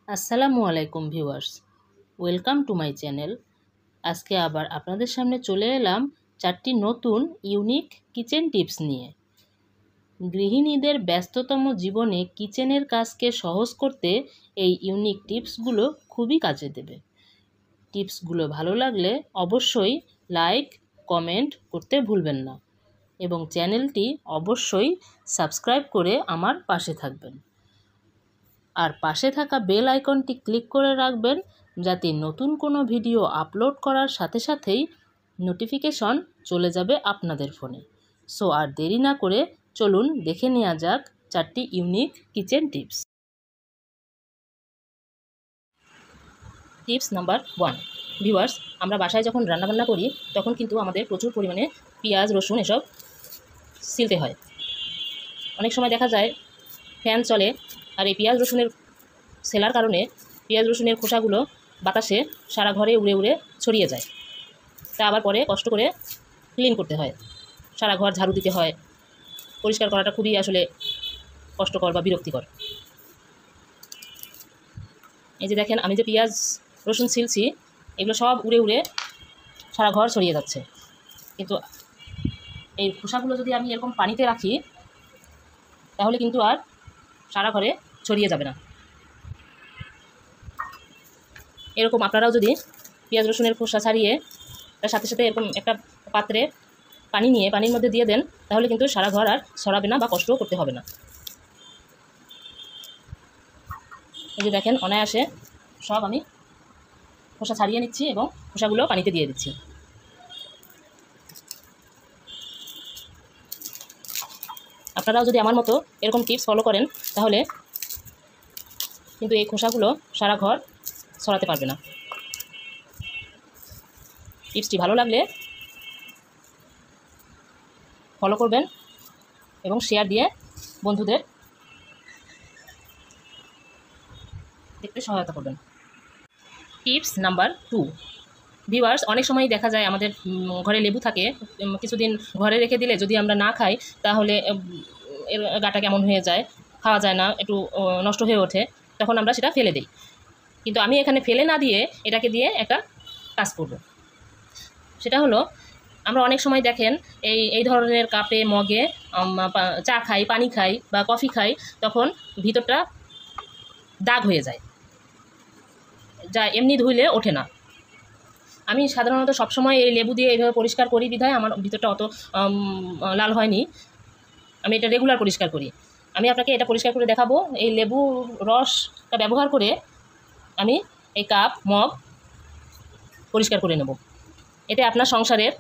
আসসালামু আলাইকুম viewers, welcome to my channel. আজকে আবার আপনাদের সামনে চলে এলাম 4টি নতুন ইউনিক কিচেন টিপস নিয়ে। গৃহিণীদের ব্যস্ততম জীবনে কিচেনের কাজকে সহজ করতে এই ইউনিক টিপসগুলো খুবই কাজে দেবে। টিপসগুলো ভালো লাগলে অবশ্যই লাইক, কমেন্ট করতে ভুলবেন না এবং চ্যানেলটি অবশ্যই সাবস্ক্রাইব করে আমার পাশে থাকবেন। আর পাশে থাকা বেল আইকনটি ক্লিক করে রাখবেন যাতে নতুন কোনো ভিডিও আপলোড করার সাথে সাথেই নোটিফিকেশন চলে যাবে আপনাদের ফোনে। সো আর দেরি না করে চলুন দেখে নেওয়া যাক 4টি unique kitchen tips. Tips number 1। Viewers, আমরা বাসায় যখন রান্নাবান্না করি তখন কিন্তু আমাদের প্রচুর পরিমাণে পেঁয়াজ, রসুন এসব ছিলতে হয়। অনেক সময় দেখা যায় ফ্যান চলে আর এই পেঁয়াজ রসুনের সেলার কারণে পেঁয়াজ রসুনের খোসাগুলো বাতাসে সারা ঘরে উড়ে উড়ে ছড়িয়ে যায়। তা আবার পরে কষ্ট করে ক্লিন করতে হয়, সারা ঘর ঝাড়ু দিতে হয়। পরিষ্কার করাটা খুবই আসলে কষ্টকর বা বিরক্তিকর। এই যে দেখেন, আমি যে পেঁয়াজ রসুন ছিলছি এগুলো সব উড়ে উড়ে সারা ঘর ছড়িয়ে যাচ্ছে। কিন্তু এই খোসাগুলো যদি আমি এরকম পানিতে রাখি তাহলে কিন্তু আর সারা ঘরে ছড়িয়ে যাবে না। এরকম আপনারাও যদি পেঁয়াজ রসুনের খোসা ছাড়িয়ে তার সাথে সাথে এরকম একটা পাত্রে পানি নিয়ে পানির মধ্যে দিয়ে দেন তাহলে কিন্তু সারা ঘর আর ছড়াবে না বা কষ্টও করতে হবে না। এই যে দেখেন, অনায়াসে সব আমি খোসা ছাড়িয়ে নিচ্ছি এবং খোসাগুলো পানিতে দিয়ে দিচ্ছি। আপনারাও যদি আমার মতো এরকম টিপস ফলো করেন তাহলে কিন্তু এই খোসাগুলো সারা ঘর ছড়াতে পারবে না। টিপসটি ভালো লাগলে ফলো করবেন এবং শেয়ার দিয়ে বন্ধুদের দেখতে সহায়তা করবেন। Tips number 2। ভিউয়ার্স, অনেক সময় দেখা যায় আমাদের ঘরে লেবু থাকে, কিছুদিন ঘরে রেখে দিলে যদি আমরা না খাই তাহলে এর গাটা কেমন হয়ে যায়, খাওয়া যায় না, একটু নষ্ট হয়ে ওঠে, তখন আমরা সেটা ফেলে দিই। কিন্তু আমি এখানে ফেলে না দিয়ে এটাকে দিয়ে একটা কাজ করব। সেটা হলো, আমরা অনেক সময় দেখেন এই ধরনের কাপে, মগে চা খাই, পানি খাই বা কফি খাই, তখন ভিতরটা দাগ হয়ে যায়, যা এমনি ধুইলে ওঠে না। আমি সাধারণত সবসময় এই লেবু দিয়ে এইভাবে পরিষ্কার করি বিধায় আমার ভিতরটা অত লাল হয়নি। আমি এটা রেগুলার পরিষ্কার করি। আমি আপনাকে এটা পরিষ্কার করে দেখাবো। এই লেবু রসটা ব্যবহার করে আমি এই কাপ, মগ পরিষ্কার করে নেব। এতে আপনার সংসারের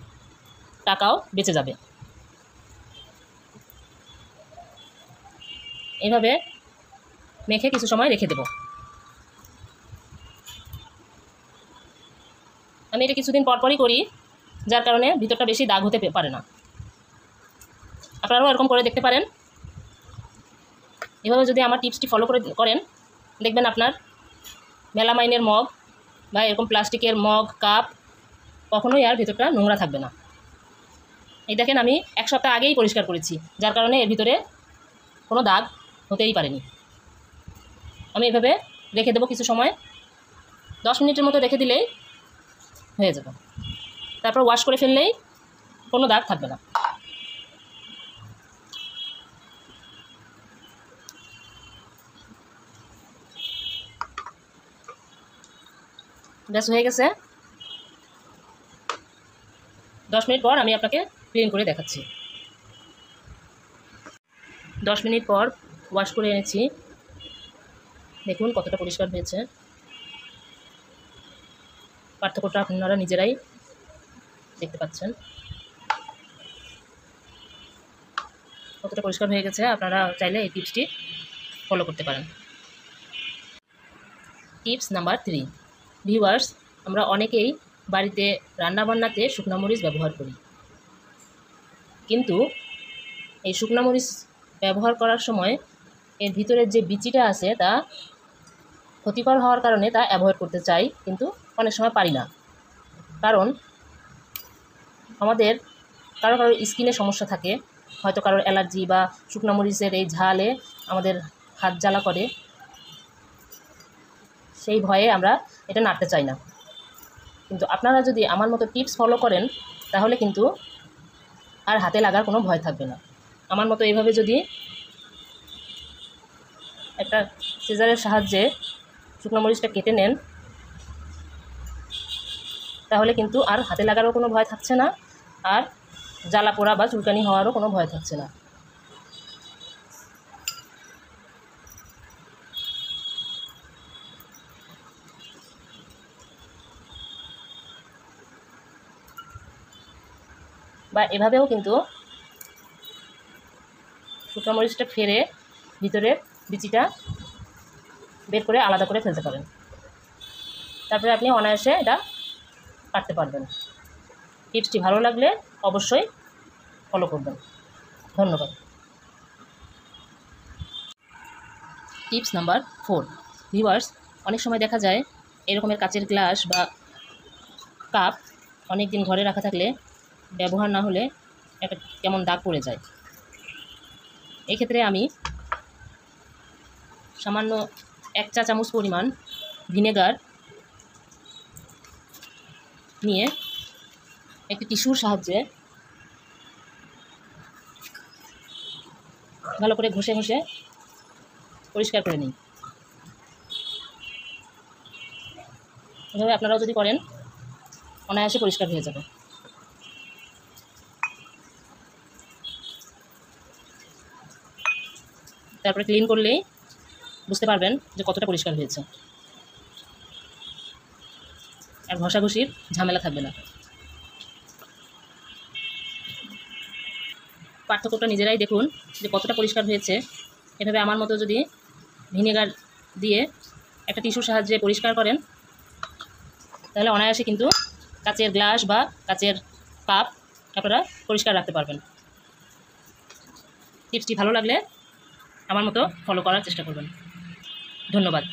টাকাও বেঁচে যাবে। এইভাবে মেখে কিছু সময় রেখে দেব। আমি এটা কিছুদিন পরপরই করি, যার কারণে ভিতরটা বেশি দাগ হতে পারে না। আপনারাও এরকম করে দেখতে পারেন। এভাবে যদি আমার টিপসটি ফলো করেন দেখবেন আপনার মেলামাইনের মগ বা এরকম প্লাস্টিকের মগ, কাপ কখনোই আর ভিতরটা নোংরা থাকবে না। এই দেখেন, আমি 1 সপ্তাহ আগেই পরিষ্কার করেছি, যার কারণে এর ভিতরে কোনো দাগ হতেই পারেনি। আমি এভাবে রেখে দেবো কিছু সময়, 10 মিনিটের মতো রেখে দিলেই হয়ে যাবে। তারপর ওয়াশ করে ফেললেই কোনো দাগ থাকবে না। ব্যাস হয়ে গেছে। 10 মিনিট পর আমি আপনাকে ক্লিন করে দেখাচ্ছি। 10 মিনিট পর ওয়াশ করে এনেছি, দেখুন কতটা পরিষ্কার হয়েছে। পার্থক্যটা আপনারা নিজেরাই দেখতে পাচ্ছেন কতটা পরিষ্কার হয়ে গেছে। আপনারা চাইলে এই টিপসটি ফলো করতে পারেন। Tips number 3। ভিউয়ার্স, আমরা অনেকেই বাড়িতে রান্নাবান্নাতে শুকনো মরিচ ব্যবহার করি, কিন্তু এই শুকনো মরিচ ব্যবহার করার সময় এর ভিতরের যে বিচিটা আছে তা ক্ষতিকর হওয়ার কারণে তা অ্যাভয়েড করতে চাই, কিন্তু অনেক সময় পারি না। কারণ আমাদের কারো স্কিনে সমস্যা থাকে, হয়তো কারোর অ্যালার্জি বা শুকনো মরিচের এই ঝালে আমাদের হাত জ্বালা করে। সেই ভয়ে আমরা এটা নাড়তে চাই না। কিন্তু আপনারা যদি আমার মতো টিপস ফলো করেন তাহলে কিন্তু আর হাতে লাগার কোনো ভয় থাকবে না। আমার মতো এইভাবে যদি একটা সিজারের সাহায্যে শুকনো মরিচটা কেটে নেন তাহলে কিন্তু আর হাতে লাগারও কোনো ভয় থাকছে না, আর জ্বালা পোড়া বা চুলকানি হওয়ারও কোনো ভয় থাকছে না। বা এভাবেও কিন্তু শুকনো মরিচটা ফেরে ভিতরের বিচিটা বের করে আলাদা করে ফেলতে পারেন। তারপরে আপনি অনায়াসে এটা কাটতে পারবেন। টিপসটি ভালো লাগলে অবশ্যই ফলো করবেন। ধন্যবাদ। Tips number 4। ভিউয়ার্স, অনেক সময় দেখা যায় এরকমের কাচের গ্লাস বা কাপ অনেক দিন ঘরে রাখা থাকলে ব্যবহার না হলে একটা কেমন দাগ পড়ে যায়। এক্ষেত্রে আমি সামান্য 1 চা চামচ পরিমাণ ভিনেগার নিয়ে একটি টিস্যুর সাহায্যে ভালো করে ঘষে ঘষে পরিষ্কার করে নিই। এভাবে আপনারাও যদি করেন অনায়াসে পরিষ্কার হয়ে যাবে। তারপরে ক্লিন করলেই বুঝতে পারবেন যে কতটা পরিষ্কার হয়েছে, আর ঘষাঘষির ঝামেলা থাকবে না। পার্থক্যটা নিজেরাই দেখুন যে কতটা পরিষ্কার হয়েছে। এভাবে আমার মতো যদি ভিনেগার দিয়ে একটা টিস্যুর সাহায্যে পরিষ্কার করেন তাহলে অনায়াসে কিন্তু কাচের গ্লাস বা কাচের কাপ আপনারা পরিষ্কার রাখতে পারবেন। টিপসটি ভালো লাগলে আমার মতো ফলো করার চেষ্টা করবেন। ধন্যবাদ।